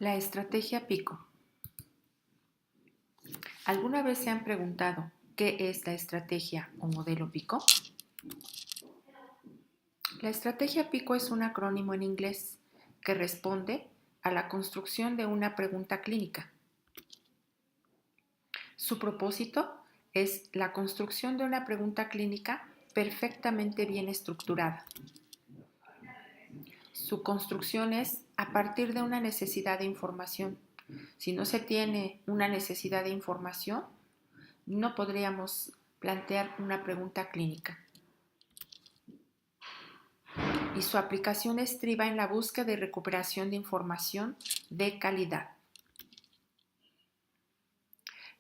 La estrategia PICO. ¿Alguna vez se han preguntado qué es la estrategia o modelo PICO? La estrategia PICO es un acrónimo en inglés que responde a la construcción de una pregunta clínica. Su propósito es la construcción de una pregunta clínica perfectamente bien estructurada. Su construcción es a partir de una necesidad de información. Si no se tiene una necesidad de información, no podríamos plantear una pregunta clínica. Y su aplicación estriba en la búsqueda y recuperación de información de calidad.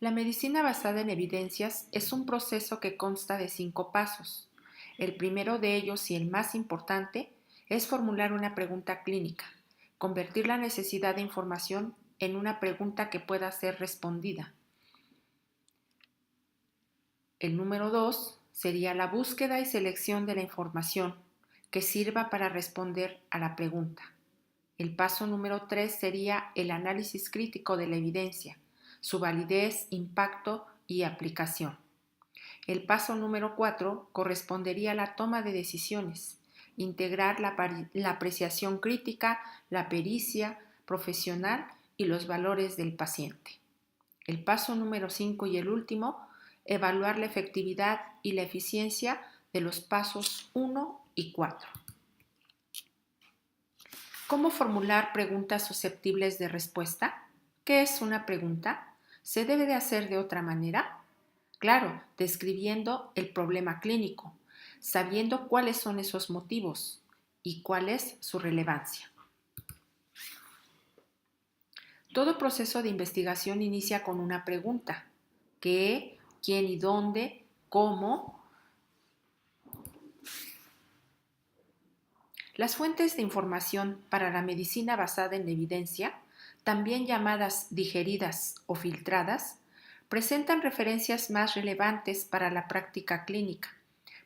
La medicina basada en evidencias es un proceso que consta de 5 pasos. El primero de ellos y el más importante es formular una pregunta clínica, convertir la necesidad de información en una pregunta que pueda ser respondida. El número 2 sería la búsqueda y selección de la información que sirva para responder a la pregunta. El paso número 3 sería el análisis crítico de la evidencia, su validez, impacto y aplicación. El paso número 4 correspondería a la toma de decisiones, integrar la apreciación crítica, la pericia profesional y los valores del paciente. El paso número 5 y el último, evaluar la efectividad y la eficiencia de los pasos 1 y 4. ¿Cómo formular preguntas susceptibles de respuesta? ¿Qué es una pregunta? ¿Se debe de hacer de otra manera? Claro, describiendo el problema clínico, sabiendo cuáles son esos motivos y cuál es su relevancia. Todo proceso de investigación inicia con una pregunta: ¿qué, quién y dónde, cómo? Las fuentes de información para la medicina basada en evidencia, también llamadas digeridas o filtradas, presentan referencias más relevantes para la práctica clínica,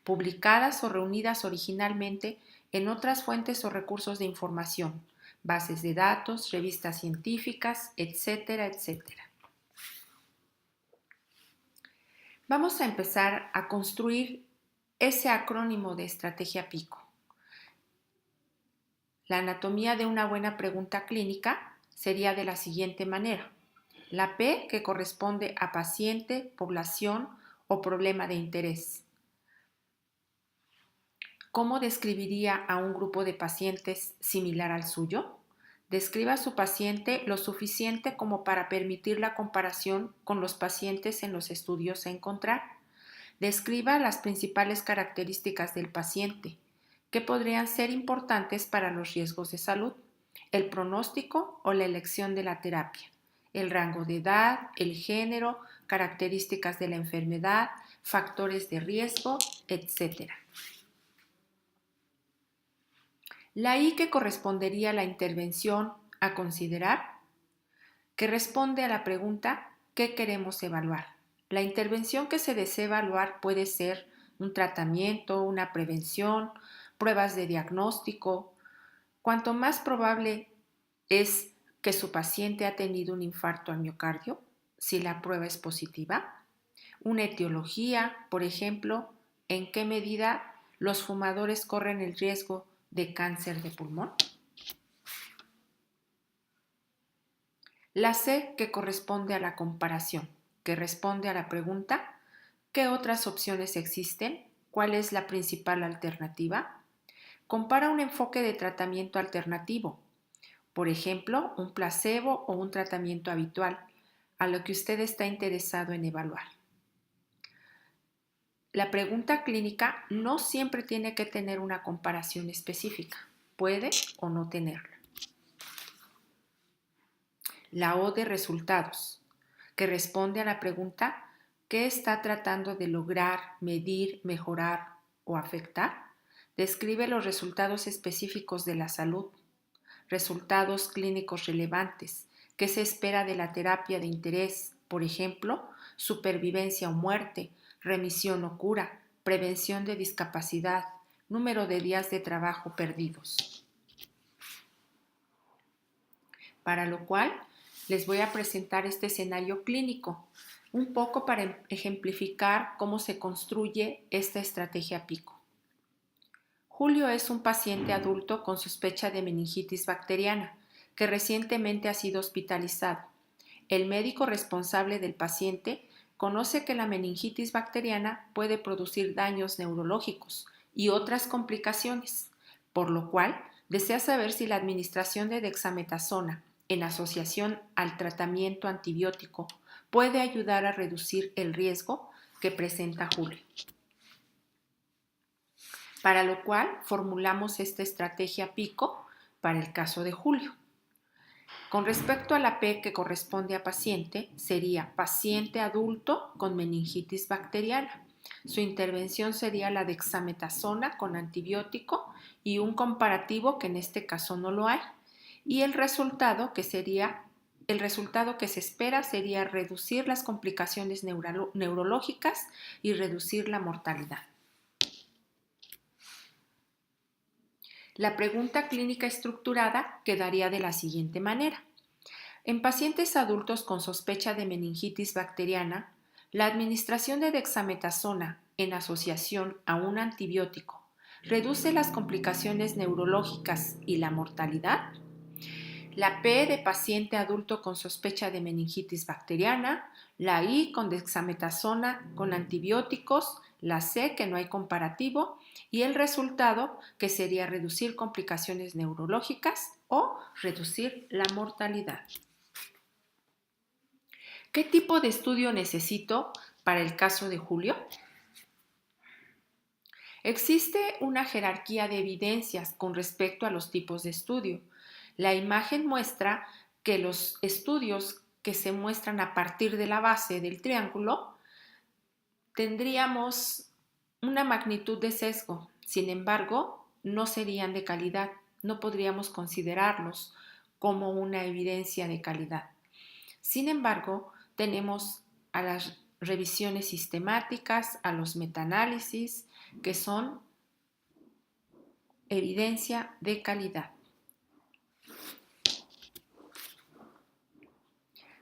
publicadas o reunidas originalmente en otras fuentes o recursos de información, bases de datos, revistas científicas, etcétera, etcétera. Vamos a empezar a construir ese acrónimo de estrategia PICO. La anatomía de una buena pregunta clínica sería de la siguiente manera. La P, que corresponde a paciente, población o problema de interés. ¿Cómo describiría a un grupo de pacientes similar al suyo? Describa a su paciente lo suficiente como para permitir la comparación con los pacientes en los estudios a encontrar. Describa las principales características del paciente, que podrían ser importantes para los riesgos de salud, el pronóstico o la elección de la terapia, el rango de edad, el género, características de la enfermedad, factores de riesgo, etc. La I, que correspondería a la intervención a considerar, que responde a la pregunta ¿qué queremos evaluar? La intervención que se desea evaluar puede ser un tratamiento, una prevención, pruebas de diagnóstico. Cuanto más probable es que su paciente ha tenido un infarto al miocardio, si la prueba es positiva. Una etiología, por ejemplo, en qué medida los fumadores corren el riesgo de cáncer de pulmón. La C, que corresponde a la comparación, que responde a la pregunta ¿qué otras opciones existen? ¿Cuál es la principal alternativa? Compara un enfoque de tratamiento alternativo, por ejemplo, un placebo o un tratamiento habitual, a lo que usted está interesado en evaluar. La pregunta clínica no siempre tiene que tener una comparación específica, puede o no tenerla. La O de resultados, que responde a la pregunta ¿qué está tratando de lograr, medir, mejorar o afectar? Describe los resultados específicos de la salud, resultados clínicos relevantes, qué se espera de la terapia de interés, por ejemplo, supervivencia o muerte, remisión o cura, prevención de discapacidad, número de días de trabajo perdidos. para lo cual les voy a presentar este escenario clínico, un poco para ejemplificar cómo se construye esta estrategia PICO. Julio es un paciente adulto con sospecha de meningitis bacteriana que recientemente ha sido hospitalizado. El médico responsable del paciente conoce que la meningitis bacteriana puede producir daños neurológicos y otras complicaciones, por lo cual desea saber si la administración de dexametasona en asociación al tratamiento antibiótico puede ayudar a reducir el riesgo que presenta Julio. Para lo cual formulamos esta estrategia PICO para el caso de Julio. Con respecto a la P que corresponde a paciente, sería paciente adulto con meningitis bacteriana. Su intervención sería la dexametasona con antibiótico y un comparativo que en este caso no lo hay. Y el resultado que se espera sería reducir las complicaciones neurológicas y reducir la mortalidad. La pregunta clínica estructurada quedaría de la siguiente manera. En pacientes adultos con sospecha de meningitis bacteriana, la administración de dexametasona en asociación a un antibiótico reduce las complicaciones neurológicas y la mortalidad. La P de paciente adulto con sospecha de meningitis bacteriana, la I con dexametasona con antibióticos, la C que no hay comparativo y el resultado que sería reducir complicaciones neurológicas o reducir la mortalidad. ¿Qué tipo de estudio necesito para el caso de Julio? Existe una jerarquía de evidencias con respecto a los tipos de estudio. La imagen muestra que los estudios que se muestran a partir de la base del triángulo tendríamos una magnitud de sesgo. Sin embargo, no serían de calidad. No podríamos considerarlos como una evidencia de calidad. Sin embargo, tenemos a las revisiones sistemáticas, a los metaanálisis, que son evidencia de calidad.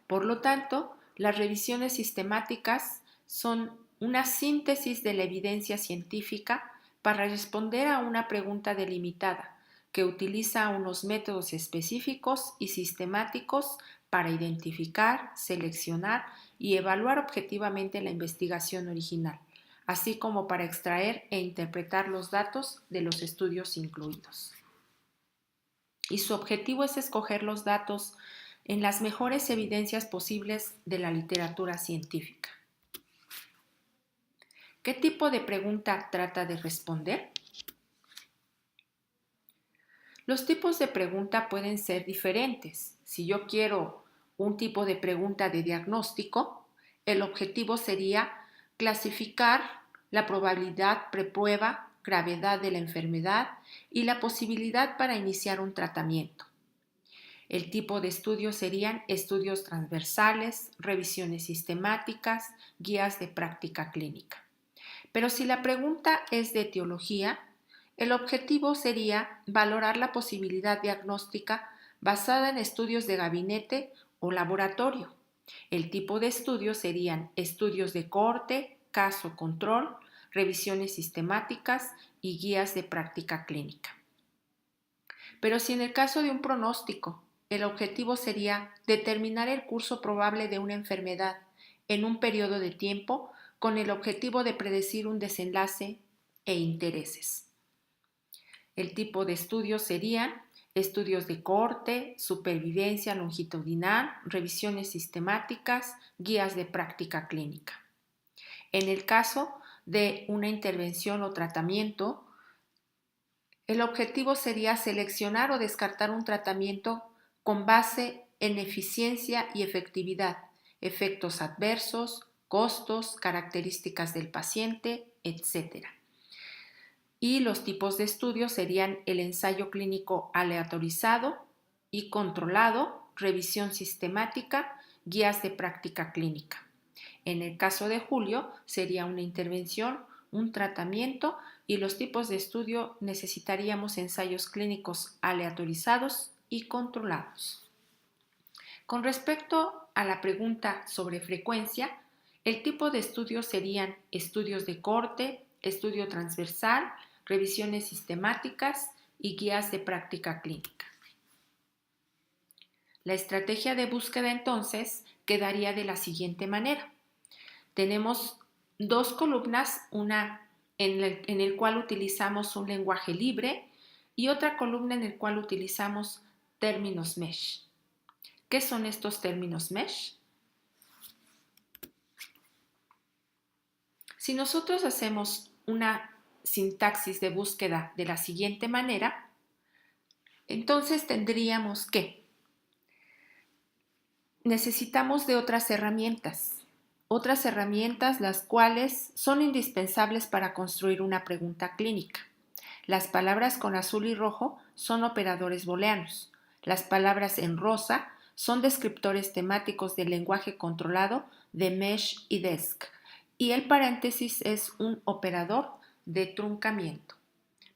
Por lo tanto, las revisiones sistemáticas son una síntesis de la evidencia científica para responder a una pregunta delimitada que utiliza unos métodos específicos y sistemáticos para identificar, seleccionar y evaluar objetivamente la investigación original, así como para extraer e interpretar los datos de los estudios incluidos. Y su objetivo es escoger los datos en las mejores evidencias posibles de la literatura científica. ¿Qué tipo de pregunta trata de responder? Los tipos de pregunta pueden ser diferentes. Si yo quiero un tipo de pregunta de diagnóstico, el objetivo sería clasificar la probabilidad preprueba, gravedad de la enfermedad y la posibilidad para iniciar un tratamiento. El tipo de estudio serían estudios transversales, revisiones sistemáticas, guías de práctica clínica. Pero si la pregunta es de etiología, el objetivo sería valorar la posibilidad diagnóstica basada en estudios de gabinete o laboratorio. El tipo de estudio serían estudios de cohorte, caso control, revisiones sistemáticas y guías de práctica clínica. Pero si en el caso de un pronóstico, el objetivo sería determinar el curso probable de una enfermedad en un periodo de tiempo con el objetivo de predecir un desenlace e intereses. El tipo de estudios serían estudios de cohorte, supervivencia longitudinal, revisiones sistemáticas, guías de práctica clínica. En el caso de una intervención o tratamiento, el objetivo sería seleccionar o descartar un tratamiento con base en eficiencia y efectividad, efectos adversos, costos, características del paciente, etc. Y los tipos de estudios serían el ensayo clínico aleatorizado y controlado, revisión sistemática, guías de práctica clínica. En el caso de Julio sería una intervención, un tratamiento y los tipos de estudio necesitaríamos ensayos clínicos aleatorizados y controlados. Con respecto a la pregunta sobre frecuencia, el tipo de estudios serían estudios de corte, estudio transversal, revisiones sistemáticas y guías de práctica clínica. La estrategia de búsqueda entonces quedaría de la siguiente manera. Tenemos dos columnas, una en el cual utilizamos un lenguaje libre y otra columna en el cual utilizamos términos mesh. ¿Qué son estos términos mesh? Si nosotros hacemos una sintaxis de búsqueda de la siguiente manera, entonces tendríamos que necesitamos de otras herramientas las cuales son indispensables para construir una pregunta clínica. Las palabras con azul y rojo son operadores booleanos. Las palabras en rosa son descriptores temáticos del lenguaje controlado de mesh y desc. Y el paréntesis es un operador de truncamiento,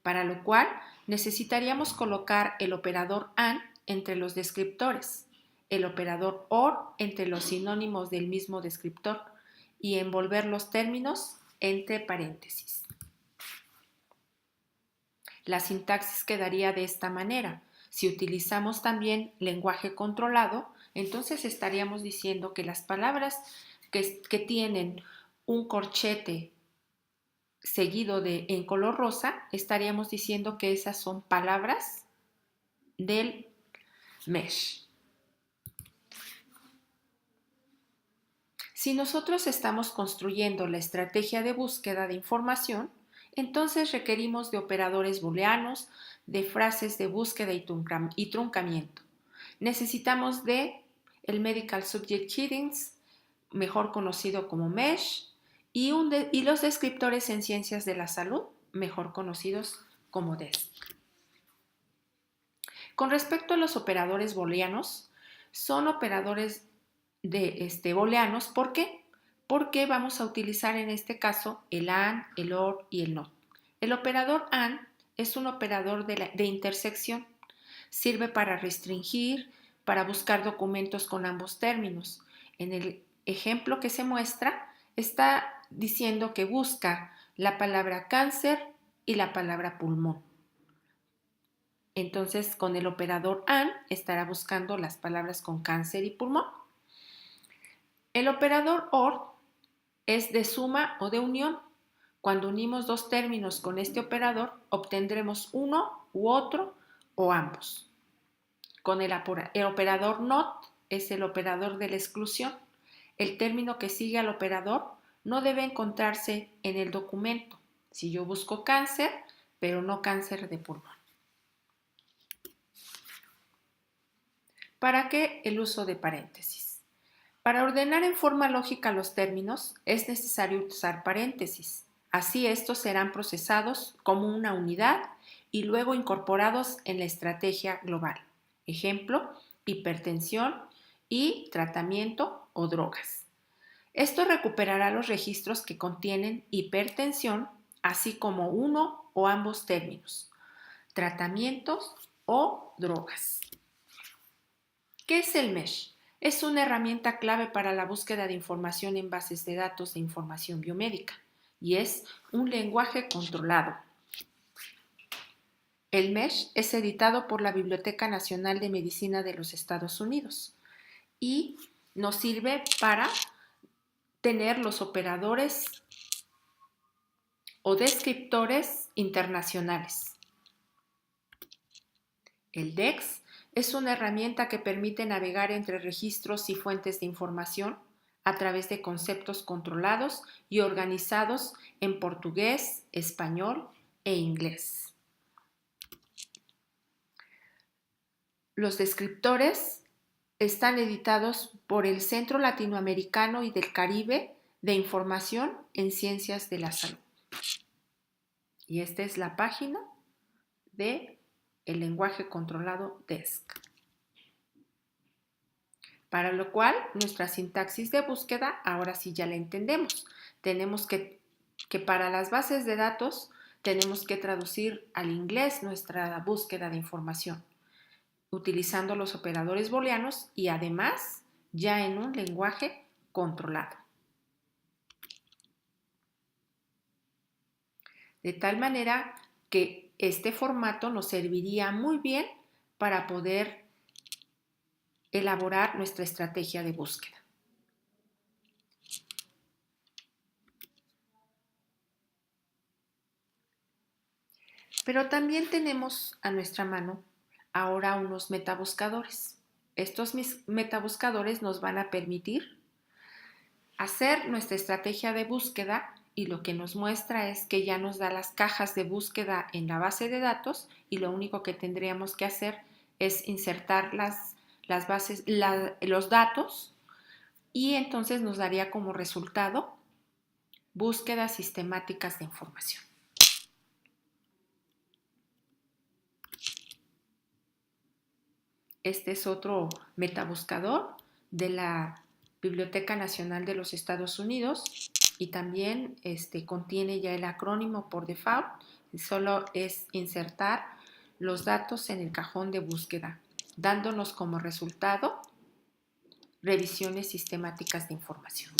para lo cual necesitaríamos colocar el operador AND entre los descriptores, el operador OR entre los sinónimos del mismo descriptor y envolver los términos entre paréntesis. La sintaxis quedaría de esta manera. Si utilizamos también lenguaje controlado, entonces estaríamos diciendo que las palabras que tienen un corchete seguido en color rosa, estaríamos diciendo que esas son palabras del mesh. Si nosotros estamos construyendo la estrategia de búsqueda de información, entonces requerimos de operadores booleanos, de frases de búsqueda y truncamiento. Necesitamos de el Medical Subject Headings, mejor conocido como MESH, y los descriptores en ciencias de la salud, mejor conocidos como DESC. Con respecto a los operadores booleanos, son operadores booleanos. ¿Por qué? Porque vamos a utilizar en este caso el AND, el OR y el NOT. El operador AND es un operador de intersección. Sirve para restringir, para buscar documentos con ambos términos. En el ejemplo que se muestra, está diciendo que busca la palabra cáncer y la palabra pulmón. Entonces, con el operador AND estará buscando las palabras con cáncer y pulmón. El operador OR es de suma o de unión. Cuando unimos dos términos con este operador, obtendremos uno u otro o ambos. Con el operador NOT es el operador de la exclusión. El término que sigue al operador no debe encontrarse en el documento. Si yo busco cáncer, pero no cáncer de pulmón. ¿Para qué el uso de paréntesis? Para ordenar en forma lógica los términos es necesario usar paréntesis. Así estos serán procesados como una unidad y luego incorporados en la estrategia global. Ejemplo, hipertensión y tratamiento o drogas. Esto recuperará los registros que contienen hipertensión, así como uno o ambos términos, tratamientos o drogas. ¿Qué es el MESH? Es una herramienta clave para la búsqueda de información en bases de datos de información biomédica y es un lenguaje controlado. El MESH es editado por la Biblioteca Nacional de Medicina de los Estados Unidos y nos sirve para tener los operadores o descriptores internacionales. El DEX es una herramienta que permite navegar entre registros y fuentes de información a través de conceptos controlados y organizados en portugués, español e inglés. Los descriptores están editados por el Centro Latinoamericano y del Caribe de Información en Ciencias de la Salud. Y esta es la página del lenguaje controlado DESC. Para lo cual, nuestra sintaxis de búsqueda, ahora sí ya la entendemos. Tenemos que para las bases de datos, tenemos que traducir al inglés nuestra búsqueda de información. utilizando los operadores booleanos y además ya en un lenguaje controlado. De tal manera que este formato nos serviría muy bien para poder elaborar nuestra estrategia de búsqueda. Pero también tenemos a nuestra mano ahora unos metabuscadores. Estos metabuscadores nos van a permitir hacer nuestra estrategia de búsqueda y lo que nos muestra es que ya nos da las cajas de búsqueda en la base de datos y lo único que tendríamos que hacer es insertar los datos y entonces nos daría como resultado búsquedas sistemáticas de información. Este es otro metabuscador de la Biblioteca Nacional de los Estados Unidos y también contiene ya el acrónimo por default. Solo es insertar los datos en el cajón de búsqueda, dándonos como resultado revisiones sistemáticas de información.